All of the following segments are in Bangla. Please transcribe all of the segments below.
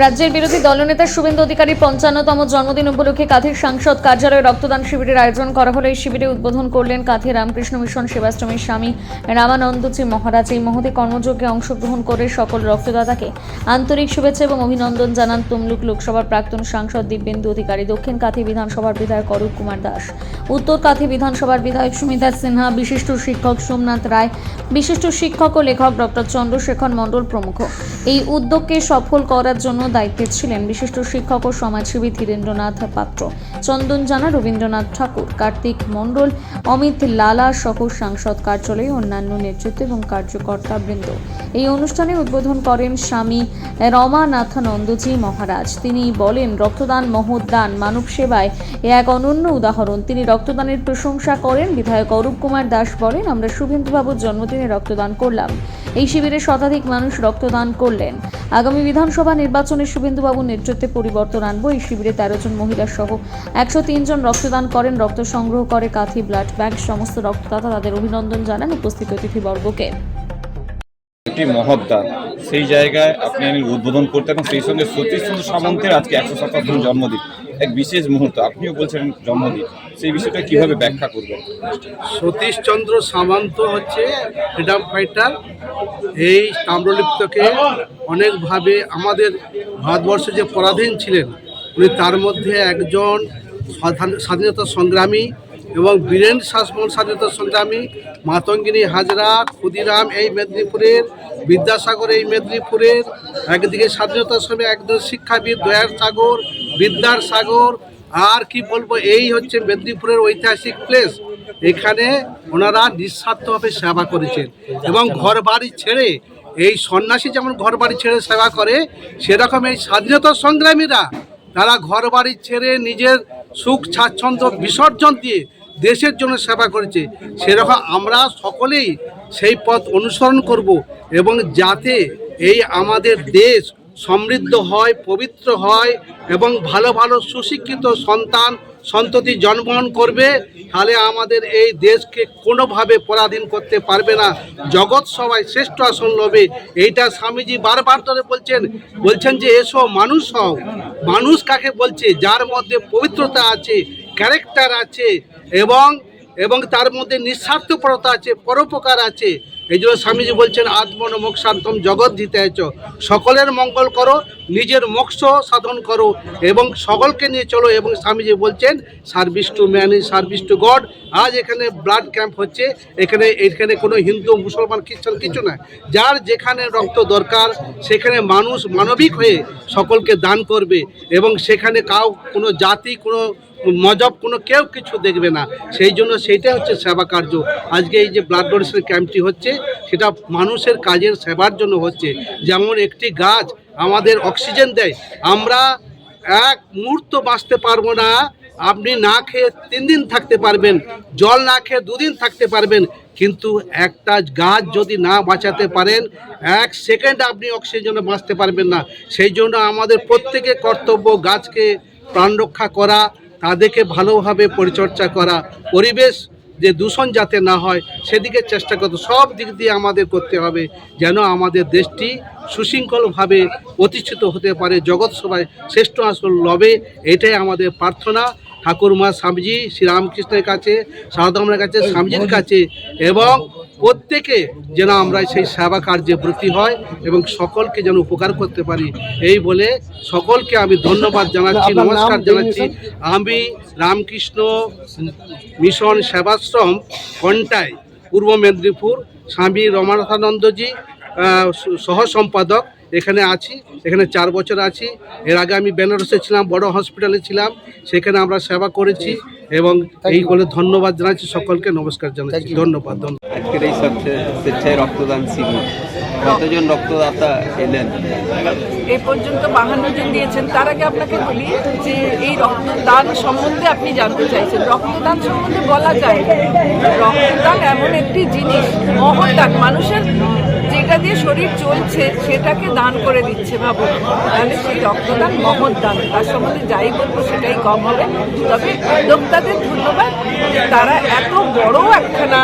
রাজ্যের বিরোধী দলনেতা শুভেন্দু অধিকারীর ৫৫তম জন্মদিন উপলক্ষে কাঁথির সাংসদ কার্যালয়ে রক্তদান শিবিরের আয়োজন করা হলো। এই শিবিরে উদ্বোধন করলেন কাঁথি রামকৃষ্ণ মিশন সেবাশ্রমের স্বামী রামানন্দজি মহারাজ। এই মহতি কর্মযজ্ঞে অংশগ্রহণ করে সকল রক্তদাতাকে আন্তরিক শুভেচ্ছা এবং অভিনন্দন জানান তমলুক লোকসভার প্রাক্তন সাংসদ দিব্যেন্দু অধিকারী, দক্ষিণ কাঁথি বিধানসভার বিধায়ক অরূপ কুমার দাস, উত্তর কাঁথি বিধানসভার বিধায়ক সুমিতা সিনহা, বিশিষ্ট শিক্ষক সোমনাথ রায়, বিশিষ্ট শিক্ষক ও লেখক ডক্টর চন্দ্রশেখর মণ্ডল প্রমুখ। এই উদ্যোগকে সফল করার জন্য দায়িত্বে ছিলেন বিশিষ্ট শিক্ষক ও সমাজসেবী ধীরেন্দ্রনাথ পাত্র, চন্দন জানা, রবীন্দ্রনাথ ঠাকুর, কার্তিক মণ্ডল, অমিত লালা সহ সাংসদ কার্যালয়ে অন্যান্য নেতৃত্ব এবং কার্যকর্তা বৃন্দ। এই অনুষ্ঠানে উদ্বোধন করেন স্বামী রমানাথানন্দজি মহারাজ। তিনি বলেন, রক্তদান মহৎ দান, মানব সেবায় এ এক অনন্য উদাহরণ। তিনি রক্তদানের প্রশংসা করেন। বিধায়ক অরূপ কুমার দাস বলেন, আমরা শুভেন্দুবাবুর জন্মদিনে রক্তদান করলাম। এই শিবিরে শতাধিক মানুষ রক্তদান করলেন। আগামী বিধানসভা নির্বাচনে শুভেন্দুবাবুর নেতৃত্বে পরিবর্তন আনবো। এই শিবিরে 13 জন মহিলা সহ 103 জন রক্তদান করেন। রক্ত সংগ্রহ করে কাঁথি ব্লাড ব্যাংক। সমস্ত রক্তদাতা তাদের অভিনন্দন জানান উপস্থিত অতিথিবর্গকে। একটি মহৎ দান, সেই জায়গায় আপনি আমি উদ্বোধন করতে এবং সেই সঙ্গে সতীশ চন্দ্র সামন্তের আজকে 157 জন্মদিন, এক বিশেষ মুহূর্ত। আপনিও বলছেন জন্মদিন, সেই বিষয়টা কিভাবে ব্যাখ্যা করবেন? সতীশ চন্দ্র সামন্ত হচ্ছে ফ্রিডম ফাইটার। এই তাম্রলিপ্তকে অনেকভাবে আমাদের ভারতবর্ষে যে পরাধীন ছিলেন উনি তার মধ্যে একজন স্বাধীনতা সংগ্রামী এবং বীরেন শাসমল স্বাধীনতা সংগ্রামী। মাতঙ্গিনী হাজরা, ক্ষুদিরাম এই মেদিনীপুরের, বিদ্যাসাগর এই মেদিনীপুরের, একদিকে স্বাধীনতা সংগ্রামী, একজন শিক্ষাবিদ দয়ার সাগর, বিদ্যার সাগর। আর কি বলবো, এই হচ্ছে মেদিনীপুরের ঐতিহাসিক প্লেস। এখানে ওনারা নিঃস্বার্থভাবে সেবা করেছেন এবং ঘর বাড়ি ছেড়ে, এই সন্ন্যাসী যেমন ঘর বাড়ি ছেড়ে সেবা করে, সেরকম এই স্বাধীনতা সংগ্রামীরা তারা ঘর বাড়ি ছেড়ে নিজের সুখ স্বাচ্ছন্দ্য বিসর্জন দিয়ে দেশের জন্য সেবা করেছে। সেরকম আমরা সকলেই সেই পথ অনুসরণ করব এবং যাতে এই আমাদের দেশ সমৃদ্ধ হয়, পবিত্র হয় এবং ভালো ভালো সুশিক্ষিত সন্তান সন্ততি জন্মগ্রহণ করবে, তাহলে আমাদের এই দেশকে কোনোভাবে পরাধীন করতে পারবে না। জগৎ সবাই শ্রেষ্ঠ আসন লবে, এইটা স্বামীজি বারবার ধরে বলছেন যে এসো মানুষ হও। মানুষ কাকে বলছে? যার মধ্যে পবিত্রতা আছে, ক্যারেক্টার আছে এবং তার মধ্যে নিঃস্বার্থপরতা আছে, পরোপকার আছে। এই জন্য স্বামীজি বলছেন আত্মন মোক্ষার্থম জগৎ জিতেছ, সকলের মঙ্গল করো, নিজের মোক্ষ সাধন করো এবং সকলকে নিয়ে চলো। এবং স্বামীজি বলছেন service to man is service to god. আজ এখানে ব্লাড ক্যাম্প হচ্ছে, এখানে কোনো হিন্দু মুসলমান খ্রিস্টান কিছু না, যার যেখানে রক্ত দরকার সেখানে মানুষ মানবিক হয়ে সকলকে দান করবে এবং সেখানে কোনো জাতি, কোনো মজহব, কেউ কিছু দেখবে না। সেই জন্য সেইটাই হচ্ছে সেবা কার্য। আজকে এই যে ব্লাড ডোনেশন ক্যাম্পটি হচ্ছে, সেটা মানুষের কাজের সেবার জন্য হচ্ছে। যেমন একটি গাছ আমাদের অক্সিজেন দেয়, আমরা এক মুহূর্ত বাঁচতে পারবো না। আপনি না খেয়ে 3 দিন থাকতে পারবেন, জল না খেয়ে 2 দিন থাকতে পারবেন, কিন্তু একটা গাছ যদি না বাঁচাতে পারেন 1 সেকেন্ড আপনি অক্সিজেনে বাঁচতে পারবেন না। সেই জন্য আমাদের প্রত্যেকের কর্তব্য গাছকে প্রাণ রক্ষা করা, তাদেরকে ভালোভাবে পরিচর্যা করা, পরিবেশ যে দূষণ যাতে না হয় সেদিকে চেষ্টা করতে, সব দিক দিয়ে আমাদের করতে হবে যেন আমাদের দেশটি সুশৃঙ্খলভাবে প্রতিষ্ঠিত হতে পারে, জগৎ সভায় শ্রেষ্ঠ আসন লবে। এটাই আমাদের প্রার্থনা ঠাকুরমা স্বামীজি শ্রীরামকৃষ্ণের কাছে, সারদামার কাছে, স্বামীজির কাছে, এবং প্রত্যেকে যেন আমরা সেই সেবা কার্যে ব্রতী হয় এবং সকলকে যেন উপকার করতে পারি। এই বলে সকলকে আমি ধন্যবাদ জানাচ্ছি, নমস্কার জানাচ্ছি। আমি রামকৃষ্ণ মিশন সেবাশ্রম কন্টাই, পূর্ব মেদিনীপুর, স্বামী রমানাথানন্দজি সহ সম্পাদক এখানে আছি। এখানে 4 বছর আছি। এর আগে আমি বেনারসে ছিলাম, বড় হসপিটালে ছিলাম, সেখানে আমরা সেবা করেছি এবং এই বলে ধন্যবাদ জানাচ্ছি সকলকে, নমস্কার জানাচ্ছি, ধন্যবাদ। আজকের এই স্বেচ্ছায় রক্তদান শিবির কতজন রক্তদাতা এলেন? এই পর্যন্ত 52 জন দিয়েছেন। তার আগে আপনাকে বলি যে এই রক্তদান সম্বন্ধে আপনি জানতে চাইছেন। রক্তদান সম্বন্ধে বলা যায়, রক্তদান এমন একটি জিনিস, মহৎ দান। মানুষের যে যেটা দিয়ে শরীর চলছে সেটাকে দান করে দিচ্ছে, ভাবুন। তাহলে সেই রক্তদান মহৎ দান, তার সম্বন্ধে যাই বলবো সেটাই কম হবে। তবে উদ্যোক্তাদের ধন্যবাদ যে তারা এত বড় একখানা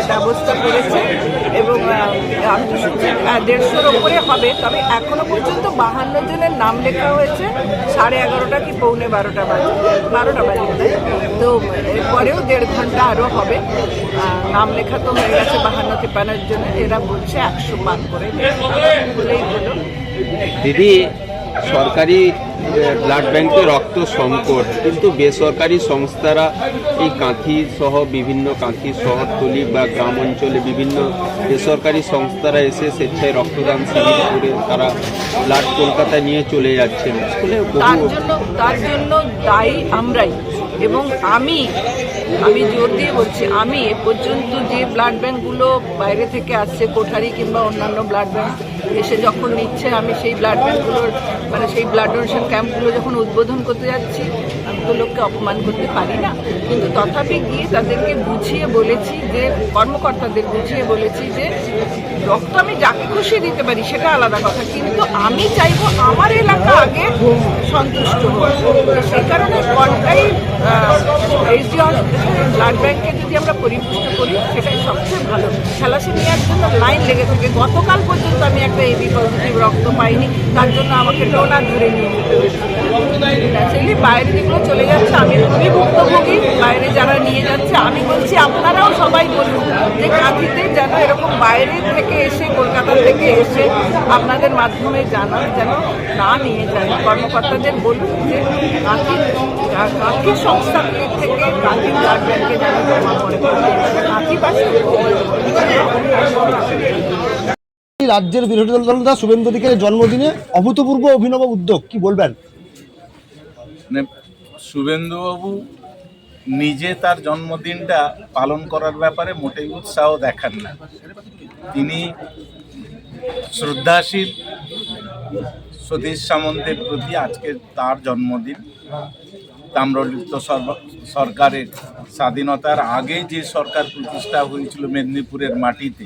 ব্যবস্থা করেছে, এবং আমি তো শুনছি 150-র ওপরে হবে। তবে এখনো পর্যন্ত 52 জনের নাম লেখা হয়েছে, 11:30 কি 11:45 বাজে, 12টা বাজে। তো এরপরেও 1.5 ঘন্টা আরও হবে। নাম লেখা তো হয়ে গেছে 52-53 জনের, এরা বলছে 100 পার করে বলেই হলো। দিদি, সরকারি ব্লাড ব্যাংকে রক্ত সংকট, কিন্তু বেসরকারি সংস্থারা এই কাঁথি সহ বিভিন্ন কাঁথি শহরতলি বা গ্রাম অঞ্চলে বিভিন্ন বেসরকারি সংস্থারা এসে স্বেচ্ছায় রক্তদান শিবির করে তারা ব্লাড কলকাতায় নিয়ে চলে যাচ্ছেন। আসলে তার জন্য দায়ী আমরাই। এবং আমি জোর দিয়ে বলছি, আমি এ পর্যন্ত যে ব্লাড ব্যাঙ্কগুলো বাইরে থেকে আসছে, কোঠারি কিংবা অন্যান্য ব্লাড ব্যাঙ্ক এসে যখন নিচ্ছে, আমি সেই ব্লাড ব্যাঙ্কগুলোর মানে সেই ব্লাড ডোনেশন ক্যাম্পগুলো যখন উদ্বোধন করতে যাচ্ছি, আমি তো লোককে অপমান করতে পারি না। কিন্তু তথাপি গিয়ে তাদেরকে বুঝিয়ে বলেছি, যে কর্মকর্তাদের বুঝিয়ে বলেছি যে রক্ত আমি যাকে খুশি দিতে পারি সেটা আলাদা কথা, কিন্তু আমি চাইবো আমার এলাকা আগে সন্তুষ্ট হোক। সেই কারণে কোনটাই এইচডি ব্লাড ব্যাঙ্কে যদি আমরা পরিপুষ্ট করি সেটাই সবচেয়ে ভালো। থ্যালাসেমিয়ার জন্য লাইন লেগে থাকে। গতকাল পর্যন্ত আমি একটা এবি পজিটিভ রক্ত পাইনি, তার জন্য আমাকে ডোনার ধরে নিয়ে যেতে হয়েছে। ন্যাচারালি বাইরে যেগুলো চলে যাচ্ছে, আমি খুবই ভুক্তভোগী। বাইরে যারা নিয়ে যাচ্ছে, আমি বলছি আপনারাও সবাই বলুন যে কাঁথিতে যেন এরকম বাইরে থেকে এসে, কলকাতা থেকে এসে আপনাদের মাধ্যমে জানান যেন না নিয়ে যায়। কর্মকর্তাদের বলুন যে কাঁথি সংস্থাগুলি থেকে কাঁথি ব্লাড ব্যাঙ্কে যেন জমা করে। কাঁথিবাসী রাজ্যের বিরোধী দলনেতা শুভেন্দু অধিকারীর জন্মদিনে অভূতপূর্ব অভিনব উদ্যোগ, কি বলবেন? শুভেন্দুবাবু নিজে তার জন্মদিনটা পালন করার ব্যাপারে মোটেই উৎসাহ দেখান না। তিনি শ্রদ্ধাশীল সতীশ সামন্তের প্রতি। আজকে তার জন্মদিন। তাম্রলিপ্ত সরকারের স্বাধীনতার আগে যে সরকার প্রতিষ্ঠা হয়েছিল মেদিনীপুরের মাটিতে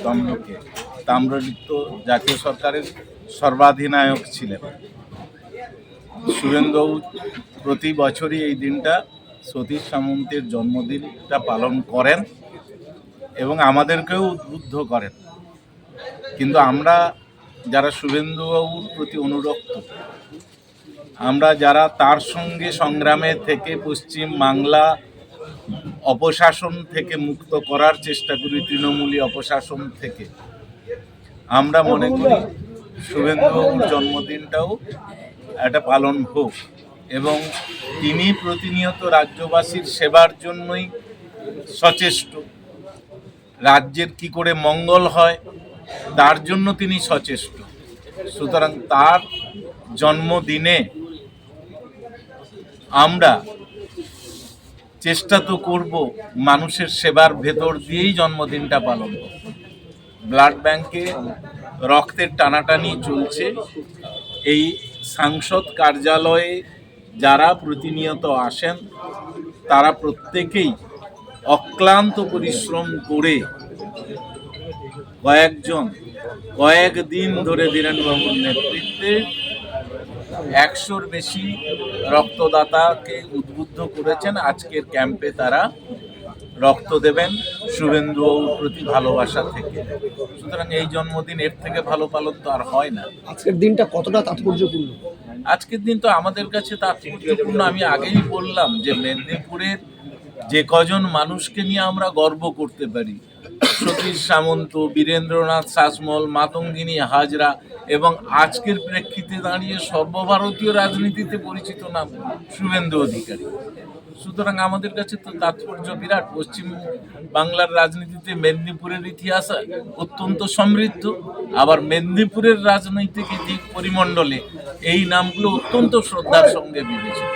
তমলুকে, তাম্রলিপ্ত জাতীয় সরকারের সর্বাধিনায়ক ছিলেন শুভেন্দুবাবু। প্রতি বছরই এই দিনটা সতীশ সামন্তের জন্মদিনটা পালন করেন এবং আমাদেরকেও উদ্বুদ্ধ করেন। কিন্তু আমরা যারা শুভেন্দুবাবুর প্রতি অনুরক্ত, আমরা যারা তার সঙ্গে সংগ্রামে থেকে পশ্চিম বাংলা অপশাসন থেকে মুক্ত করার চেষ্টা করি, তৃণমূলী অপশাসন থেকে, আমরা মনে করি শুভেন্দুবাবুর জন্মদিনটাও একটা পালন হোক। এবং তিনি প্রতিনিয়ত রাজ্যবাসীর সেবার জন্যই সচেষ্ট। রাজ্যের কি করে মঙ্গল হয় তার জন্য তিনি সচেষ্ট। সুতরাং তার জন্মদিনে আমরা চেষ্টা তো করব মানুষের সেবার ভেতর দিয়েই জন্মদিনটা পালন করব। ব্লাড ব্যাংকে রক্তের টানাটানি চলছে। এই সাংসদ কার্যালয়ে যারা প্রতিনিয়ত আসেন তারা প্রত্যেকেই অক্লান্ত পরিশ্রম করে কয়েকদিন ধরে বীরেনবাবুর নেতৃত্বে 100-র বেশি রক্তদাতাকে উদ্বুদ্ধ করেছেন। আজকের ক্যাম্পে তারা রক্ত দেবেন শুভেন্দুবাবুর প্রতি ভালোবাসা থেকে। সুতরাং এই জন্মদিন এর থেকে ভালো পালন তো আর হয় না। আজকের দিনটা কতটা তাৎপর্যপূর্ণ? আজকের দিন তো আমাদের কাছে তাৎপর্যপূর্ণ। আমি আগেই বললাম যে মেদিনীপুরের যে কজন মানুষকে নিয়ে আমরা গর্ব করতে পারি, সতীশ সামন্ত, বীরেন্দ্রনাথ শাসমল, মাতঙ্গিনী হাজরা, এবং আজকের প্রেক্ষিতে দাঁড়িয়ে সর্বভারতীয় রাজনীতিতে পরিচিত নাম শুভেন্দু অধিকারী। সুতরাং আমাদের কাছে তো তাৎপর্য বিরাট। পশ্চিম বাংলার রাজনীতিতে মেদিনীপুরের ইতিহাস অত্যন্ত সমৃদ্ধ। আবার মেদিনীপুরের রাজনৈতিক পরিমণ্ডলে এই নামগুলো অত্যন্ত শ্রদ্ধার সঙ্গে বিবেচিত।